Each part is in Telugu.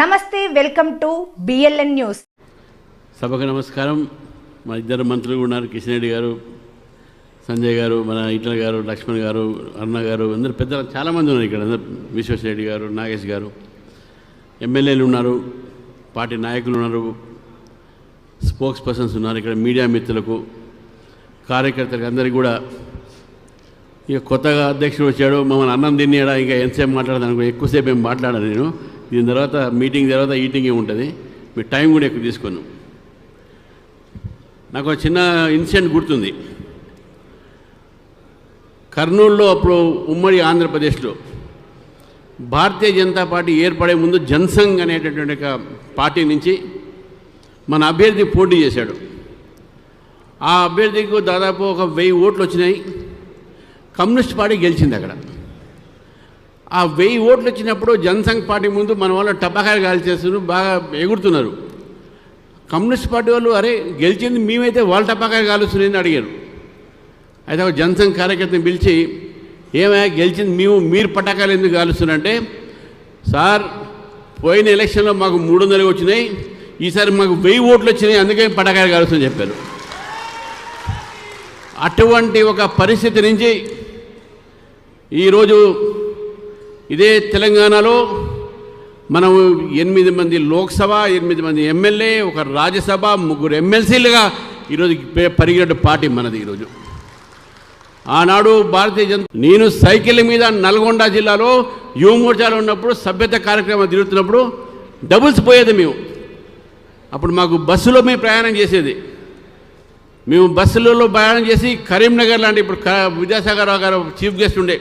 నమస్తే, వెల్కమ్ టు BLN న్యూస్. సభకు నమస్కారం. మన ఇద్దరు మంత్రులు ఉన్నారు, కిషన్ రెడ్డి గారు, సంజయ్ గారు, మన ఈటల గారు, లక్ష్మణ్ గారు, అరుణ గారు, అందరు పెద్దలు చాలామంది ఉన్నారు ఇక్కడ. విశ్వేశ్వరరెడ్డి గారు, నాగేష్ గారు, ఎమ్మెల్యేలు ఉన్నారు, పార్టీ నాయకులు ఉన్నారు, స్పోక్స్ పర్సన్స్ ఉన్నారు. ఇక్కడ మీడియా మిత్రులకు, కార్యకర్తలకు అందరికీ కూడా ఇక కొత్తగా అధ్యక్షుడు వచ్చాడు, మమ్మల్ని అన్నం తినేడా ఇంకా ఎంతసేపు మాట్లాడదాను, ఎక్కువసేపు ఏం మాట్లాడాను నేను. దీని తర్వాత మీటింగ్ తర్వాత ఈటింగే ఉంటుంది, మీ టైం కూడా ఎక్కువ తీసుకున్నాను. నాకు ఒక చిన్న ఇన్సిడెంట్ గుర్తుంది. కర్నూలులో అప్పుడు ఉమ్మడి ఆంధ్రప్రదేశ్లో భారతీయ జనతా పార్టీ ఏర్పడే ముందు జనసంఘ్ అనేటటువంటి ఒక పార్టీ నుంచి మన అభ్యర్థి పోటీ చేశాడు. ఆ అభ్యర్థికి దాదాపు ఒక 1000 ఓట్లు వచ్చినాయి. కమ్యూనిస్ట్ పార్టీ గెలిచింది అక్కడ. ఆ 1000 ఓట్లు వచ్చినప్పుడు జనసంఘ్ పార్టీ ముందు మన వాళ్ళు టపాకాయలు కాల్చేస్తున్నారు, బాగా ఎగురుతున్నారు. కమ్యూనిస్ట్ పార్టీ వాళ్ళు అరే గెలిచింది మేమైతే వాళ్ళు టపాకాయలు కాలుస్తున్నారని అడిగారు. అయితే ఒక జనసంఘ్ కార్యకర్తని పిలిచి ఏమైనా గెలిచింది మీరు పటాకాయలు ఎందుకు కాలుస్తున్నారంటే, సార్ పోయిన ఎలక్షన్లో మాకు 300 వచ్చినాయి, ఈసారి మాకు 1000 ఓట్లు వచ్చినాయి, అందుకే పటాకాయలు కాలుస్తుందని చెప్పారు. అటువంటి ఒక పరిస్థితి నుంచి ఈరోజు ఇదే తెలంగాణలో మనం 8 మంది లోక్సభ, 8 మంది ఎమ్మెల్యే, ఒక రాజ్యసభ, 3 ఎమ్మెల్సీలుగా ఈరోజు పరిగెట్టు పార్టీ మనది. ఈరోజు ఆనాడు భారతీయ జనతా నేను సైకిల్ మీద నల్గొండ జిల్లాలో యువమోర్చాలో ఉన్నప్పుడు సభ్యత కార్యక్రమం తిరుగుతున్నప్పుడు డబుల్స్ పోయేది మేము. అప్పుడు మాకు బస్సులో మేము ప్రయాణం చేసేది. మేము బస్సులలో ప్రయాణం చేసి కరీంనగర్ లాంటి, ఇప్పుడు విద్యాసాగర్ రావు గారు చీఫ్ గెస్ట్ ఉండే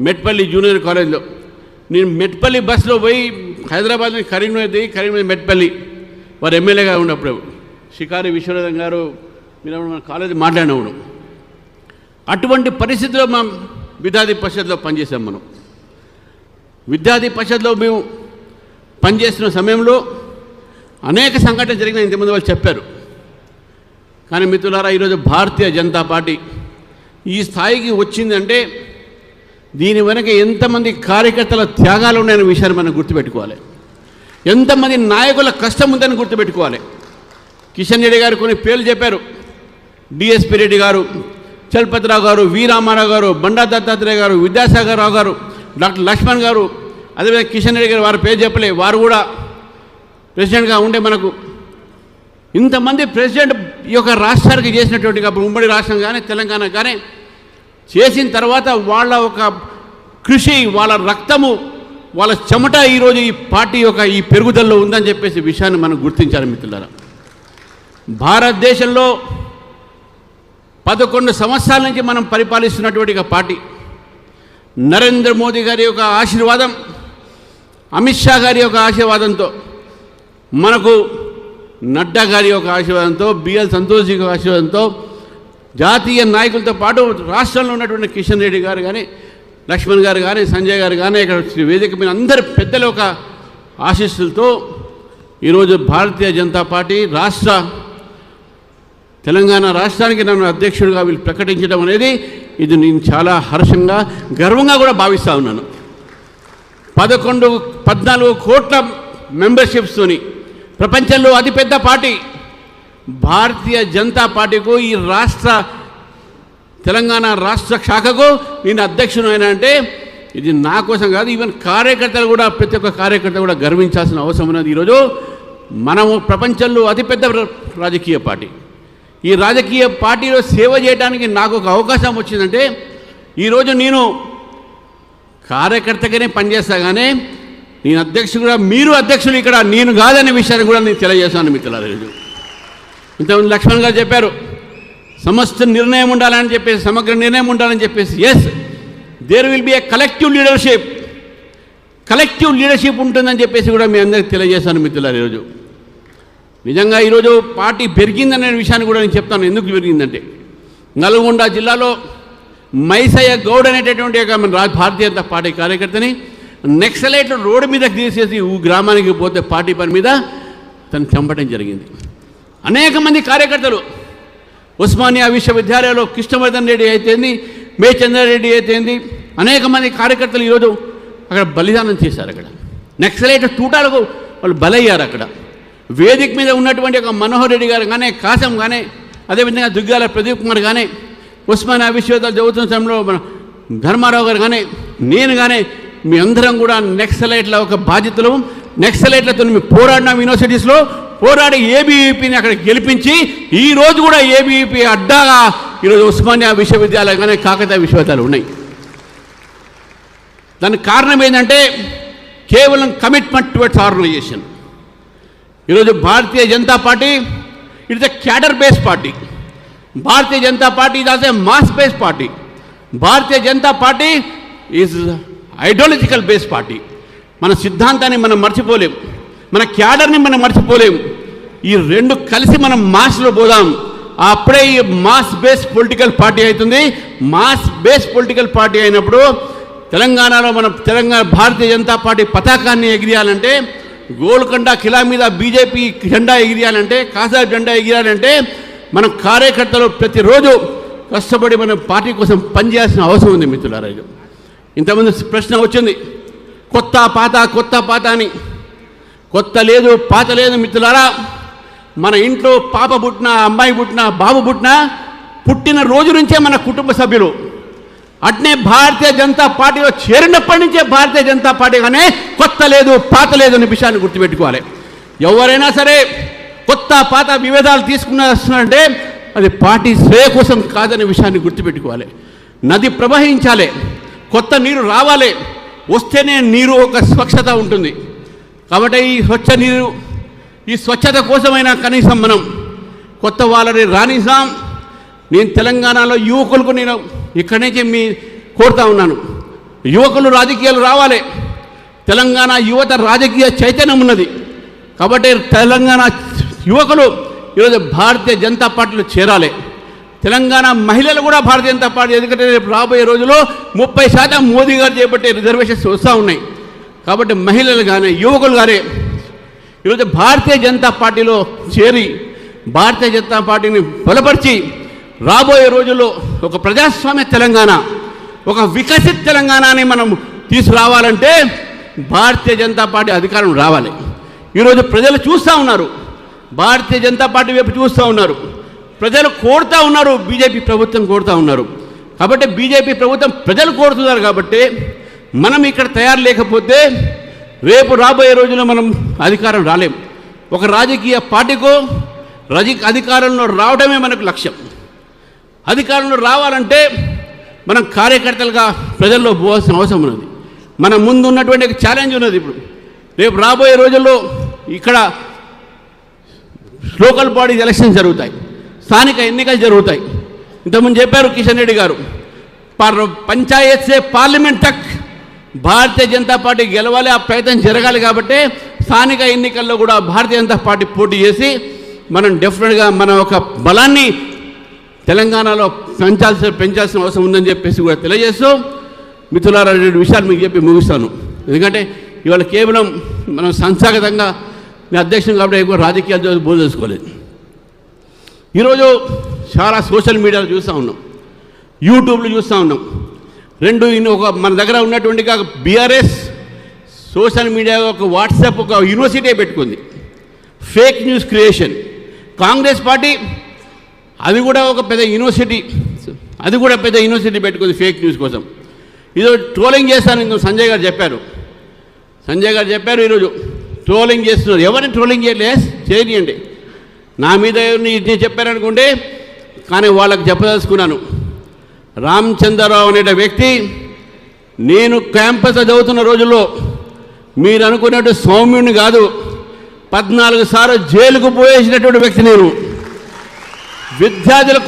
మెట్పల్లి జూనియర్ కాలేజ్లో, నేను మెట్పల్లి బస్సులో పోయి హైదరాబాద్ నుంచి కరీంనగర్ దిగి కరీంనగర్ మెట్పల్లి వారు ఎమ్మెల్యేగా ఉన్నప్పుడు షికారి విశ్వనాథన్ గారు మీరు మన కాలేజీ మాట్లాడినప్పుడు అటువంటి పరిస్థితిలో మనం విద్యార్థి పరిషత్లో పనిచేసాం. మనం విద్యార్థి పరిషత్లో మేము పనిచేస్తున్న సమయంలో అనేక సంఘటనలు జరిగినాయి, ఇంతకుముందు వాళ్ళు చెప్పారు. కానీ మిత్రులారా, ఈరోజు భారతీయ జనతా పార్టీ ఈ స్థాయికి వచ్చిందంటే దీని వెనక ఎంతమంది కార్యకర్తల త్యాగాలు ఉన్నాయనే విషయాన్ని మనం గుర్తుపెట్టుకోవాలి. ఎంతమంది నాయకుల కష్టం ఉందని గుర్తుపెట్టుకోవాలి. కిషన్ రెడ్డి గారు కొన్ని పేర్లు చెప్పారు. డిఎస్పి రెడ్డి గారు, చలపతిరావు గారు, వి రామారావు గారు, బండా దత్తాత్రేయ గారు, విద్యాసాగర్ రావు గారు, డాక్టర్ లక్ష్మణ్ గారు, అదేవిధంగా కిషన్ రెడ్డి గారు, వారి పేరు చెప్పలే, వారు కూడా ప్రెసిడెంట్గా ఉండే మనకు ఇంతమంది ప్రెసిడెంట్ ఈ యొక్క రాష్ట్రానికి చేసినటువంటి, అప్పుడు ఉమ్మడి రాష్ట్రం కానీ తెలంగాణ కానీ చేసిన తర్వాత వాళ్ళ ఒక కృషి, వాళ్ళ రక్తము, వాళ్ళ చెమట ఈరోజు ఈ పార్టీ యొక్క ఈ పెరుగుదలలో ఉందని చెప్పేసి విషయాన్ని మనం గుర్తించాలి మిత్రులారా. భారతదేశంలో 11 సంవత్సరాల నుంచి మనం పరిపాలిస్తున్నటువంటి ఒక పార్టీ. నరేంద్ర మోదీ గారి యొక్క ఆశీర్వాదం, అమిత్ షా గారి యొక్క ఆశీర్వాదంతో, మనకు నడ్డా గారి యొక్క ఆశీర్వాదంతో, బిఎల్ సంతోష్ యొక్క ఆశీర్వాదంతో, జాతీయ నాయకులతో పాటు రాష్ట్రంలో ఉన్నటువంటి కిషన్ రెడ్డి గారు కానీ, లక్ష్మణ్ గారు కానీ, సంజయ్ గారు కానీ, ఇక్కడ వేదిక మీద అందరి పెద్దల ఒక ఆశీస్సులతో ఈరోజు భారతీయ జనతా పార్టీ తెలంగాణ రాష్ట్రానికి నన్ను అధ్యక్షుడిగా వీళ్ళు ప్రకటించడం అనేది ఇది నేను చాలా హర్షంగా, గర్వంగా కూడా భావిస్తూ ఉన్నాను. 14 కోట్ల మెంబర్షిప్స్తోని ప్రపంచంలో అతిపెద్ద పార్టీ భారతీయ జనతా పార్టీకు, ఈ తెలంగాణ రాష్ట్ర శాఖకు నేను అధ్యక్షుడు అయినా అంటే ఇది నా కోసం కాదు, ఈవెన్ కార్యకర్తలు కూడా, ప్రతి ఒక్క కార్యకర్త కూడా గర్వించాల్సిన అవసరం ఉన్నది. ఈరోజు మనము ప్రపంచంలో అతిపెద్ద రాజకీయ పార్టీ. ఈ రాజకీయ పార్టీలో సేవ చేయడానికి నాకు ఒక అవకాశం వచ్చిందంటే ఈరోజు నేను కార్యకర్తగానే పనిచేస్తా, కానీ నేను అధ్యక్షుడుగా, మీరు అధ్యక్షులు ఇక్కడ నేను కాదనే విషయాన్ని కూడా నేను తెలియజేస్తాను మిత్రులారా. ఈరోజు ఇంతకుముందు లక్ష్మణ్ గారు చెప్పారు, సమస్త నిర్ణయం ఉండాలని చెప్పేసి, సమగ్ర నిర్ణయం ఉండాలని చెప్పేసి. Yes, there will be a collective leadership ఉంటుందని చెప్పేసి కూడా మీ అందరికీ తెలియజేస్తాను మిత్రులారా. ఈరోజు నిజంగా ఈరోజు పార్టీ పెరిగిందనే విషయాన్ని కూడా నేను చెప్తాను. ఎందుకు పెరిగిందంటే, నల్గొండ జిల్లాలో మైసయ్య గౌడ్ అనేటటువంటి భారతీయ జనతా పార్టీ కార్యకర్తని నక్సలైట్లు రోడ్డు మీదకి తీసేసి గ్రామానికి పోతే పార్టీ పని మీద తను చంపడం జరిగింది. అనేక మంది కార్యకర్తలు ఉస్మానియా విశ్వవిద్యాలయంలో కృష్ణవర్ధన్ రెడ్డి అయితేంది, మే చంద్రారెడ్డి అయితేంది, అనేక మంది కార్యకర్తలు ఈరోజు అక్కడ బలిదానం చేశారు. అక్కడ నక్సలైట్ తూటాలకు వాళ్ళు బలయ్యారు అక్కడ. వేదిక మీద ఉన్నటువంటి ఒక మనోహర్ రెడ్డి గారు కానీ, కాసం కానీ, అదేవిధంగా దుగ్గాల ప్రదీప్ కుమార్ కానీ, ఉస్మానియా విశ్వవిద్యాలయం చదువుతున్న సమయంలో మన ధర్మారావు గారు కానీ, నేను కానీ, మీ అందరం కూడా నెక్సలైట్ల ఒక బాధ్యతలు, నెక్సలైట్లతో మేము పోరాడినాం. యూనివర్సిటీస్లో పోరాడి ఏబీవీపీని అక్కడ గెలిపించి ఈరోజు కూడా ఏబీవీపీ అడ్డాగా ఈరోజు ఉస్మానియా విశ్వవిద్యాలయం కానీ, కాకతీయ విశ్వవిద్యాలయాలు ఉన్నాయి. దానికి కారణం ఏంటంటే కేవలం కమిట్మెంట్ టువర్డ్స్ ఆర్గనైజేషన్. ఈరోజు Bharatiya Janata Party it's a cadre base party. Bharatiya Janata Party is also mass base party. Bharatiya Janata Party is ideological base party. మన సిద్ధాంతాన్ని మనం మర్చిపోలేం, మన క్యాడర్ని మనం మర్చిపోలేం. ఈ రెండు కలిసి మనం మాస్లో పోదాం. అప్పుడే ఈ మాస్ బేస్ పొలిటికల్ పార్టీ అవుతుంది. మాస్ బేస్ పొలిటికల్ పార్టీ అయినప్పుడు తెలంగాణలో మన భారతీయ జనతా పార్టీ పతాకాన్ని ఎగిరేయాలంటే, గోల్కొండ కిలా మీద బీజేపీ జెండా ఎగిరేయాలంటే, కాసార్ జెండా ఎగిరేయాలంటే మన కార్యకర్తలు ప్రతిరోజు కష్టపడి మన పార్టీ కోసం పనిచేయాల్సిన అవసరం ఉంది మిత్రులారా. ఇంతమంది ప్రశ్న వచ్చింది, కొత్త పాత అని. కొత్త లేదు, పాత లేదు మిత్రులారా. మన ఇంట్లో పాప పుట్టినా, అమ్మాయి పుట్టినా, బాబు పుట్టిన రోజు నుంచే మన కుటుంబ సభ్యులు. అట్నే భారతీయ జనతా పార్టీలో చేరినప్పటి నుంచే భారతీయ జనతా పార్టీ కానీ కొత్త లేదు, పాత లేదు అనే విషయాన్ని గుర్తుపెట్టుకోవాలి. ఎవరైనా సరే కొత్త పాత విభేదాలు తీసుకున్నారంటే అది పార్టీ శ్రేయ కోసం కాదనే విషయాన్ని గుర్తుపెట్టుకోవాలి. నది ప్రవహించాలి, కొత్త నీరు రావాలి, వస్తేనే నీరు ఒక స్వచ్ఛత ఉంటుంది. కాబట్టి ఈ స్వచ్ఛ నీరు, ఈ స్వచ్ఛత కోసమైనా కనీసం మనం కొత్త వాళ్ళని రాణిస్తాం. నేను తెలంగాణలో యువకులకు నేను ఇక్కడి నుంచి మీ కోరుతా ఉన్నాను, యువకులు రాజకీయాలు రావాలి. తెలంగాణ యువత రాజకీయ చైతన్యం ఉన్నది. కాబట్టి తెలంగాణ యువకులు ఈరోజు భారతీయ జనతా పార్టీలో చేరాలి. తెలంగాణ మహిళలు కూడా భారతీయ జనతా పార్టీ, ఎందుకంటే రేపు రాబోయే రోజుల్లో 30% మోదీ గారు చేపట్టే రిజర్వేషన్స్ వస్తూ ఉన్నాయి. కాబట్టి మహిళలు కానీ, యువకులు కానీ ఈరోజు భారతీయ జనతా పార్టీలో చేరి భారతీయ జనతా పార్టీని బలపరిచి రాబోయే రోజుల్లో ఒక ప్రజాస్వామ్య తెలంగాణ, ఒక వికసిత తెలంగాణని మనం తీసుకురావాలంటే భారతీయ జనతా పార్టీ అధికారం రావాలి. ఈరోజు ప్రజలు చూస్తూ ఉన్నారు, భారతీయ జనతా పార్టీ వైపు చూస్తూ ఉన్నారు, ప్రజలు కోరుతూ ఉన్నారు, బీజేపీ ప్రభుత్వం కోరుతూ ఉన్నారు. కాబట్టి బీజేపీ ప్రభుత్వం ప్రజలు కోరుతున్నారు. కాబట్టి మనం ఇక్కడ తయారు లేకపోతే రేపు రాబోయే రోజుల్లో మనం అధికారం రాలేం. ఒక రాజకీయ పార్టీకో అధికారంలో రావడమే మనకు లక్ష్యం. అధికారంలో రావాలంటే మనం కార్యకర్తలుగా ప్రజల్లో పోవాల్సిన అవసరం ఉన్నది. మన ముందు ఉన్నటువంటి ఛాలెంజ్ ఉన్నది. ఇప్పుడు రేపు రాబోయే రోజుల్లో ఇక్కడ లోకల్ బాడీస్ ఎలక్షన్స్ జరుగుతాయి, స్థానిక ఎన్నికలు జరుగుతాయి. ఇంతకుముందు చెప్పారు కిషన్ రెడ్డి గారు, పంచాయత్ సే పార్లమెంట్ తక్ భారతీయ జనతా పార్టీ గెలవాలి, ఆ ప్రయత్నం జరగాలి. కాబట్టి స్థానిక ఎన్నికల్లో కూడా భారతీయ జనతా పార్టీ పోటీ చేసి మనం డెఫినెట్గా మన ఒక బలాన్ని తెలంగాణలో పెంచాల్సిన అవసరం ఉందని చెప్పేసి కూడా తెలియజేస్తూ, మిత్రులారా, 2 విషయాలు మీకు చెప్పి ముగిస్తాను. ఎందుకంటే ఇవాళ కేవలం మనం సంస్థాగతంగా మీ అధ్యక్షులు కాబట్టి ఎక్కువ రాజకీయాలు బోధించుకోలేదు. ఈరోజు చాలా సోషల్ మీడియాలో చూస్తూ ఉన్నాం, యూట్యూబ్లో చూస్తూ ఉన్నాం. ఒక మన దగ్గర ఉన్నటువంటి బీఆర్ఎస్ సోషల్ మీడియా, ఒక వాట్సాప్, ఒక యూనివర్సిటీ పెట్టుకుంది, fake news creation. Congress party అది కూడా ఒక పెద్ద యూనివర్సిటీ, పెట్టుకుంది ఫేక్ న్యూస్ కోసం. ఈరోజు ట్రోలింగ్ చేస్తాను సంజయ్ గారు చెప్పారు. ఈరోజు ట్రోలింగ్ చేస్తున్నారు. ఎవరిని ట్రోలింగ్ చేయనియండి. నా మీద నేను చెప్పారనుకుంటే, కానీ వాళ్ళకి చెప్పదలుచుకున్నాను. రామచంద్రరావు అనే వ్యక్తి నేను క్యాంపస్లో చదువుతున్న రోజుల్లో మీరు అనుకున్నట్టు సౌమ్యుడిని కాదు, 14 సార్లు జైలుకు పోయేసినటువంటి వ్యక్తి నేను. విద్యార్థుల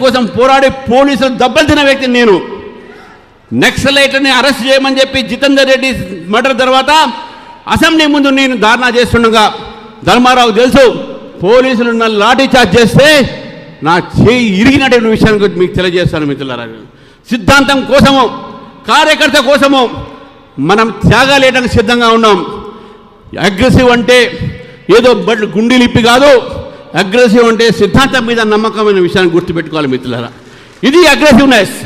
కోసం పోరాడి పోలీసులు దెబ్బలు వ్యక్తిని నేను. నక్సలైట్ని అరెస్ట్ చేయమని చెప్పి జితేందర్ రెడ్డి మర్డర్ తర్వాత అసెంబ్లీ ముందు నేను ధారణా చేస్తుండగా ధర్మారావు తెలుసు, పోలీసులు నన్ను లాఠీ చార్జ్ చేస్తే నా చేయి ఇరిగినటువంటి విషయాన్ని గురించి మీకు తెలియజేస్తాను మిత్రులారా. సిద్ధాంతం కోసము, కార్యకర్త కోసము మనం త్యాగాలేయడానికి సిద్ధంగా ఉన్నాం. అగ్రెసివ్ అంటే ఏదో గుండెలిప్పి కాదు, అగ్రెసివ్ అంటే సిద్ధాంతం మీద నమ్మకమైన విషయాన్ని గుర్తుపెట్టుకోవాలి మిత్రులారా. ఇది అగ్రెసివ్నెస్.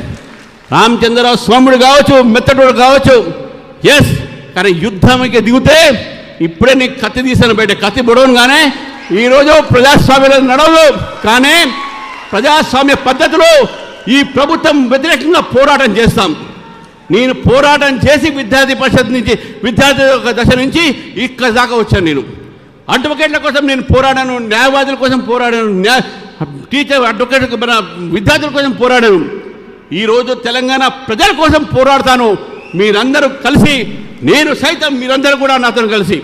రామచంద్రరావు సోముడు కావచ్చు, మెత్తడు కావచ్చు, ఎస్ కానీ యుద్ధంకి దిగితే ఇప్పుడే నీకు కత్తి తీసాను బయట, కత్తి పొడవగానే ఈరోజు ప్రజాస్వామ్యంలో నడవదు. కానీ ప్రజాస్వామ్య పద్ధతిలో ఈ ప్రభుత్వం వ్యతిరేకంగా పోరాటం చేస్తాం. నేను పోరాటం చేసి విద్యార్థి పరిషత్ నుంచి, విద్యార్థి దశ నుంచి ఇక్కడ దాకా వచ్చాను. నేను అడ్వకేట్ల కోసం నేను పోరాడాను, న్యాయవాదుల కోసం పోరాడాను, టీచర్ అడ్వకేట్ మన విద్యార్థుల కోసం పోరాడాను. ఈరోజు తెలంగాణ ప్రజల కోసం పోరాడతాను. మీరందరూ కలిసి, నేను సైతం మీరందరూ కూడా నాతో కలిసి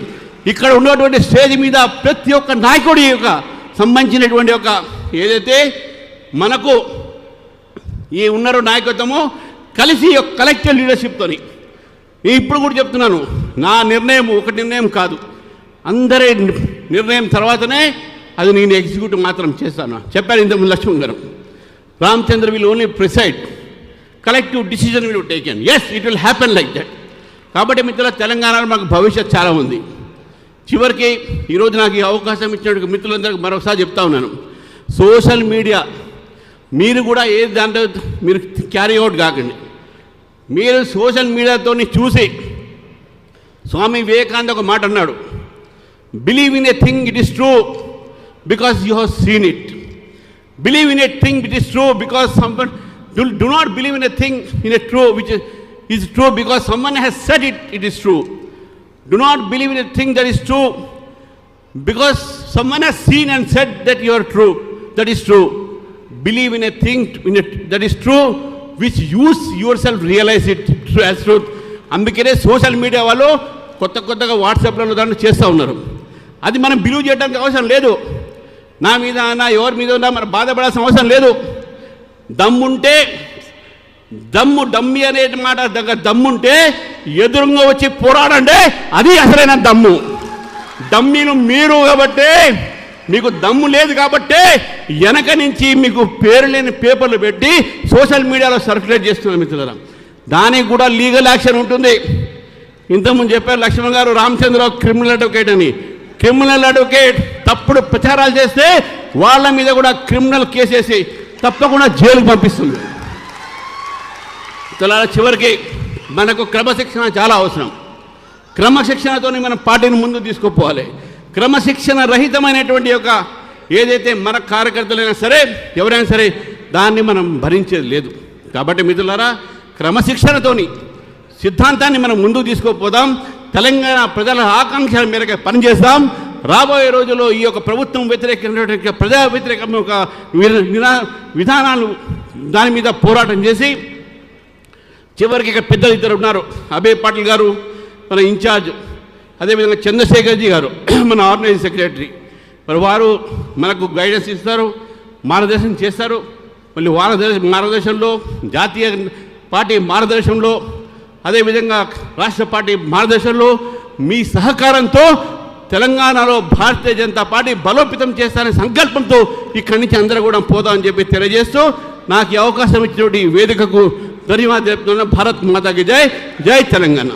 ఇక్కడ ఉన్నటువంటి స్టేజ్ మీద ప్రతి ఒక్క నాయకుడి యొక్క సంబంధించినటువంటి ఒక ఏదైతే మనకు ఈ ఉన్నారో నాయకత్వము కలిసి ఒక కలెక్టివ్ లీడర్షిప్తోని నేను ఇప్పుడు కూడా చెప్తున్నాను, నా నిర్ణయం ఒక నిర్ణయం కాదు, అందరి నిర్ణయం తర్వాతనే అది నేను ఎగ్జిక్యూటివ్ మాత్రం చేస్తాను. చెప్పారు ఇంతకుముందు Lakshman garu, Ramachandra will only preside, collective decision will taken, yes it will happen like that. కాబట్టి మిత్రుల తెలంగాణలో మాకు భవిష్యత్ చాలా ఉంది. చివరికి ఈరోజు నాకు ఈ అవకాశం ఇచ్చినట్టు మిత్రులందరికీ మరొకసారి చెప్తా ఉన్నాను, సోషల్ మీడియా మీరు కూడా ఏ దాంట్లో మీరు క్యారీ అవుట్ కాకండి. మీరు సోషల్ మీడియాతో చూసి స్వామి వివేకానంద ఒక మాట అన్నాడు, believe in a thing it is true because you have seen it. Believe in a thing it is true because someone do not believe in a thing in a true which is true because someone has said it is true. Do not believe in a thing that is true because someone has seen and said that you are true, that is true. Believe in a thing that is true which you yourself realize it as truth. అందుకనే సోషల్ మీడియా వాళ్ళు కొత్తగా వాట్సాప్లలో దాంట్లో చేస్తూ ఉన్నారు. అది మనం బిలీవ్ చేయడానికి అవసరం లేదు. నా మీద నా ఎవరి మీద ఉన్నా మనం బాధపడాల్సిన అవసరం లేదు. దమ్ముంటే డమ్మి అనే మాట దగ్గర దమ్ముంటే ఎదురుగా వచ్చి పోరాడండి, అది అసలైన దమ్ము. డమ్మీలు మీరు కాబట్టి, మీకు దమ్ము లేదు కాబట్టి వెనక నుంచి మీకు పేరు లేని పేపర్లు పెట్టి సోషల్ మీడియాలో సర్క్యులేట్ చేస్తున్నారు మిత్రులారా. దానికి కూడా లీగల్ యాక్షన్ ఉంటుంది. ఇంతకుముందు చెప్పారు లక్ష్మణ్ గారు, రామచంద్రరావు క్రిమినల్ అడ్వకేట్ అని. క్రిమినల్ అడ్వకేట్ తప్పుడు ప్రచారాలు చేస్తే వాళ్ళ మీద కూడా క్రిమినల్ కేసు వేసి తప్పకుండా జైలుకు పంపిస్తుంది. చివరికి మనకు క్రమశిక్షణ చాలా అవసరం. క్రమశిక్షణతో మనం పార్టీని ముందు తీసుకుపోవాలి. క్రమశిక్షణ రహితమైనటువంటి యొక్క ఏదైతే మన కార్యకర్తలైనా సరే ఎవరైనా సరే దాన్ని మనం భరించేది లేదు. కాబట్టి మిత్రులారా, క్రమశిక్షణతోని సిద్ధాంతాన్ని మనం ముందుకు తీసుకుపోదాం. తెలంగాణ ప్రజల ఆకాంక్షల మేరకు పనిచేస్తాం. రాబోయే రోజుల్లో ఈ యొక్క ప్రభుత్వం వ్యతిరేకమైనటువంటి ప్రజా వ్యతిరేక ఒక విధానాలు దాని మీద పోరాటం చేసి చివరికి ఇక్కడ పెద్దలు ఇద్దరు ఉన్నారు, అభయ్ పాటిల్ గారు మన ఇన్ఛార్జ్, అదేవిధంగా చంద్రశేఖర్జీ గారు మన ఆర్గనైజింగ్ సెక్రటరీ. మరి వారు మనకు గైడెన్స్ ఇస్తారు, మార్గదర్శనం చేస్తారు. మళ్ళీ మార్గదర్శనంలో జాతీయ పార్టీ మార్గదర్శనంలో అదేవిధంగా రాష్ట్ర పార్టీ మార్గదర్శనంలో మీ సహకారంతో తెలంగాణలో భారతీయ జనతా పార్టీ బలోపేతం చేస్తారనే సంకల్పంతో ఇక్కడి నుంచి అందరూ కూడా పోదామని చెప్పి తెలియజేస్తూ నాకు ఈ అవకాశం ఇచ్చినటువంటి వేదికకు ధన్యవాదాలు చెప్తున్నా. భారత్ మాతాకి జై, జై తెలంగాణ.